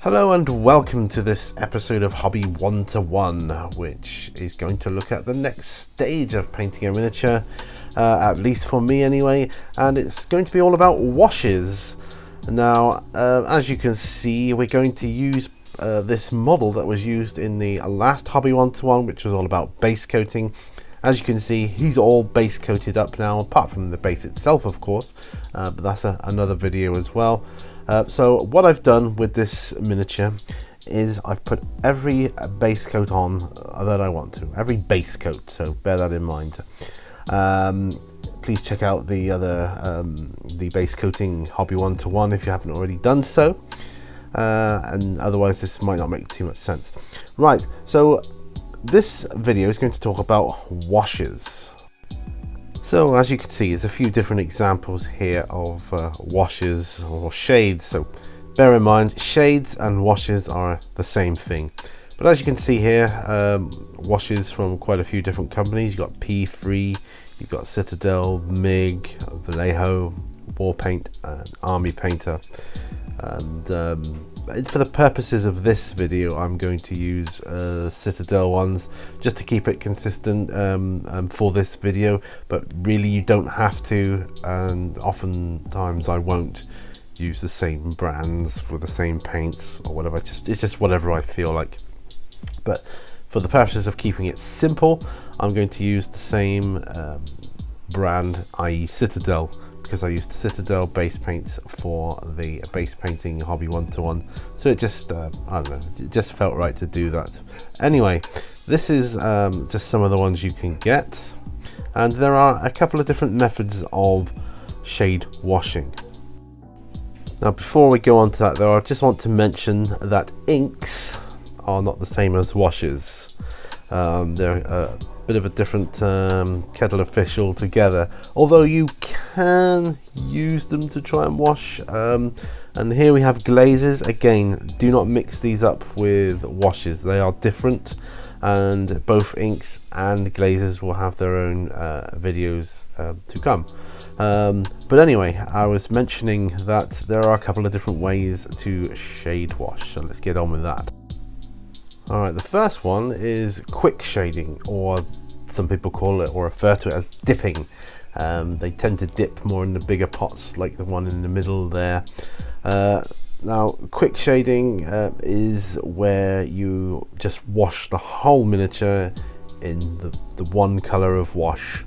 Hello and welcome to this episode of Hobby 1-to-1, which is going to look at the next stage of painting a miniature, at least for me anyway, and it's going to be all about washes. Now, as you can see, we're going to use this model that was used in the last Hobby 1-to-1, which was all about base coating. As you can see, he's all base coated up now, apart from the base itself, of course, but that's another video as well. So what I've done with this miniature is I've put every base coat on that I want to, every base coat, so bear that in mind. Please check out the other the base coating Hobby 1-to-1 if you haven't already done so, and otherwise this might not make too much sense. Right, so this video is going to talk about washes. So as you can see, there's a few different examples here of washes or shades. So bear in mind, shades and washes are the same thing. But as you can see here, washes from quite a few different companies. You've got P3, you've got Citadel, MIG, Vallejo, Warpaint, and Army Painter. And for the purposes of this video, I'm going to use Citadel ones just to keep it consistent for this video, but really you don't have to, and oftentimes I won't use the same brands for the same paints or whatever. It's just whatever I feel like. But for the purposes of keeping it simple, I'm going to use the same brand, i.e. Citadel, because I used Citadel base paints for the base painting Hobby 1-to-1, so it just I don't know, it just felt right to do that. Anyway, this is just some of the ones you can get, and there are a couple of different methods of shade washing. Now before we go on to that though, I just want to mention that inks are not the same as washes. They're bit of a different kettle of fish altogether, although you can use them to try and wash. And here we have glazes. Again, do not mix these up with washes, they are different, and both inks and glazes will have their own videos to come. But anyway, I was mentioning that there are a couple of different ways to shade wash, so let's get on with that. Alright, the first one is quick shading, or some people call it or refer to it as dipping. They tend to dip more in the bigger pots, like the one in the middle there. Now, quick shading is where you just wash the whole miniature in the one color of wash.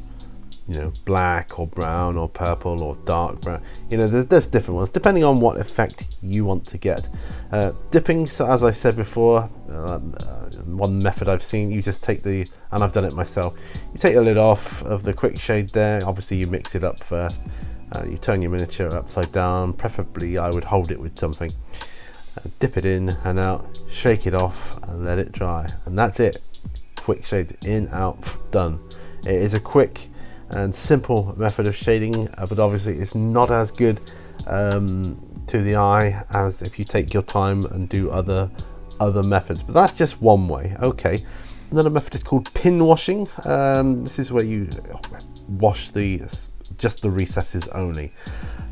You know, black or brown or purple or dark brown. You know, there's different ones depending on what effect you want to get. Dipping, so as I said before, one method I've seen, you just take and I've done it myself, you take the lid off of the quick shade there. Obviously you mix it up first, you turn your miniature upside down, preferably I would hold it with something, dip it in and out, shake it off and let it dry, and that's it. Quick shade in, out, done. It is a quick and simple method of shading, but obviously it's not as good to the eye as if you take your time and do other methods, but that's just one way. Okay, another method is called pin washing. This is where you wash just the recesses only,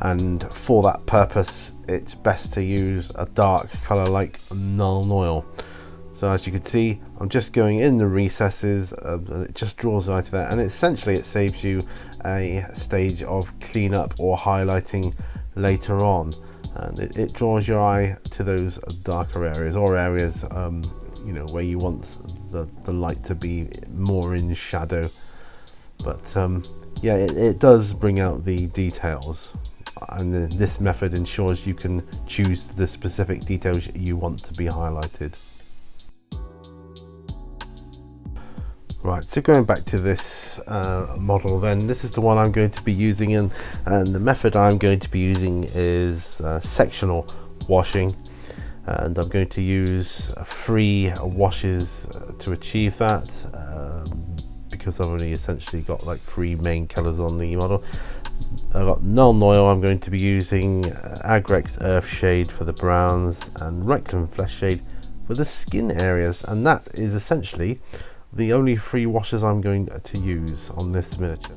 and for that purpose it's best to use a dark color like Null Oil. So as you can see, I'm just going in the recesses, and it just draws right to there, and essentially it saves you a stage of cleanup or highlighting later on, and it draws your eye to those darker areas, or areas you know, where you want the light to be more in shadow. But yeah, it does bring out the details, and this method ensures you can choose the specific details you want to be highlighted. Right, so going back to this model then, this is the one I'm going to be using, and the method I'm going to be using is sectional washing, and I'm going to use 3 washes to achieve that, because I've only essentially got like 3 main colours on the model. I've got Null Oil, I'm going to be using Agrex Earth Shade for the browns, and Reclam Flesh Shade for the skin areas, and that is essentially the only 3 washes I'm going to use on this miniature.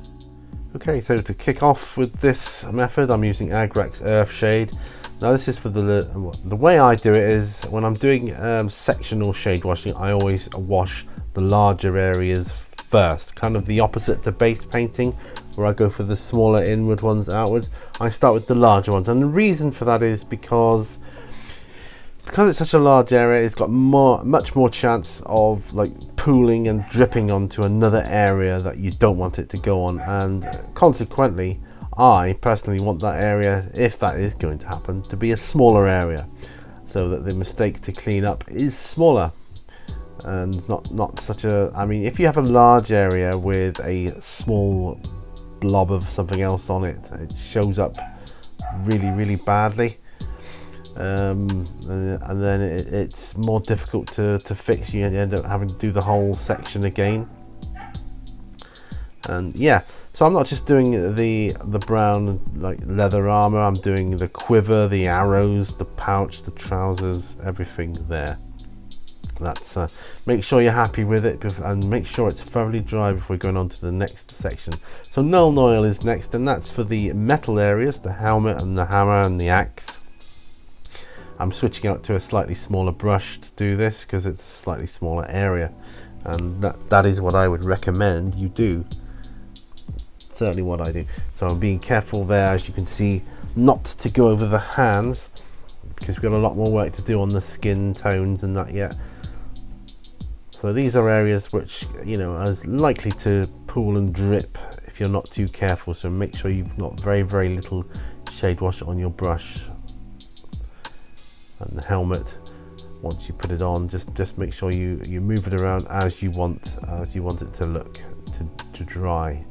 Okay, so to kick off with this method, I'm using Agrex Earth Shade. Now this is for the way I do it is when I'm doing sectional shade washing, I always wash the larger areas first, kind of the opposite to base painting, where I go for the smaller inward ones outwards. I start with the larger ones, and the reason for that is because it's such a large area, it's got much more chance of like pooling and dripping onto another area that you don't want it to go on, and consequently I personally want that area, if that is going to happen, to be a smaller area, so that the mistake to clean up is smaller and not such a, I mean, if you have a large area with a small blob of something else on it, it shows up really badly, and then it's more difficult to fix. You end up having to do the whole section again. And yeah, so I'm not just doing the brown like leather armor, I'm doing the quiver, the arrows, the pouch, the trousers, everything there. That's make sure you're happy with it and make sure it's thoroughly dry before going on to the next section. So Null Oil is next, and that's for the metal areas, the helmet and the hammer and the axe. I'm switching out to a slightly smaller brush to do this because it's a slightly smaller area, and that is what I would recommend you do. Certainly what I do. So I'm being careful there, as you can see, not to go over the hands, because we've got a lot more work to do on the skin tones and that yet. So these are areas which, you know, are likely to pool and drip if you're not too careful, so make sure you've got very little shade wash on your brush. And the helmet, once you put it on, just make sure you move it around as you want it to look, to dry.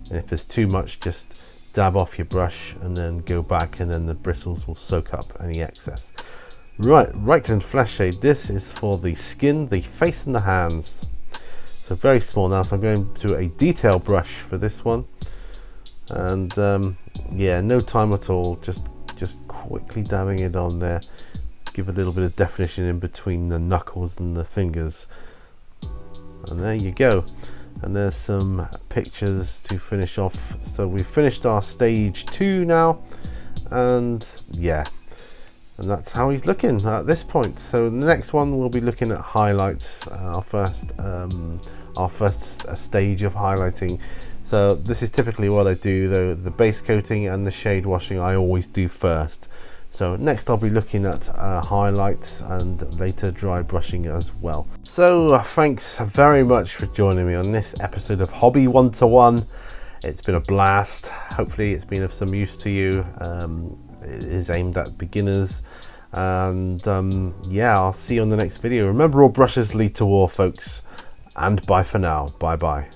And if there's too much, just dab off your brush and then go back, and then the bristles will soak up any excess. Right and flesh shade, this is for the skin, the face and the hands. So very small now, so I'm going to a detail brush for this one. And yeah, no time at all, just quickly dabbing it on there. Give a little bit of definition in between the knuckles and the fingers. And there you go. And there's some pictures to finish off. So we've finished our stage 2 now, and yeah, and that's how he's looking at this point. So the next one we'll be looking at highlights, our first stage of highlighting. So this is typically what I do, though the base coating and the shade washing I always do first. So next I'll be looking at highlights and later dry brushing as well. So thanks very much for joining me on this episode of Hobby 1-to-1. It's been a blast. Hopefully it's been of some use to you. It is aimed at beginners, and yeah, I'll see you on the next video. Remember, all brushes lead to war, folks, and bye for now. Bye bye.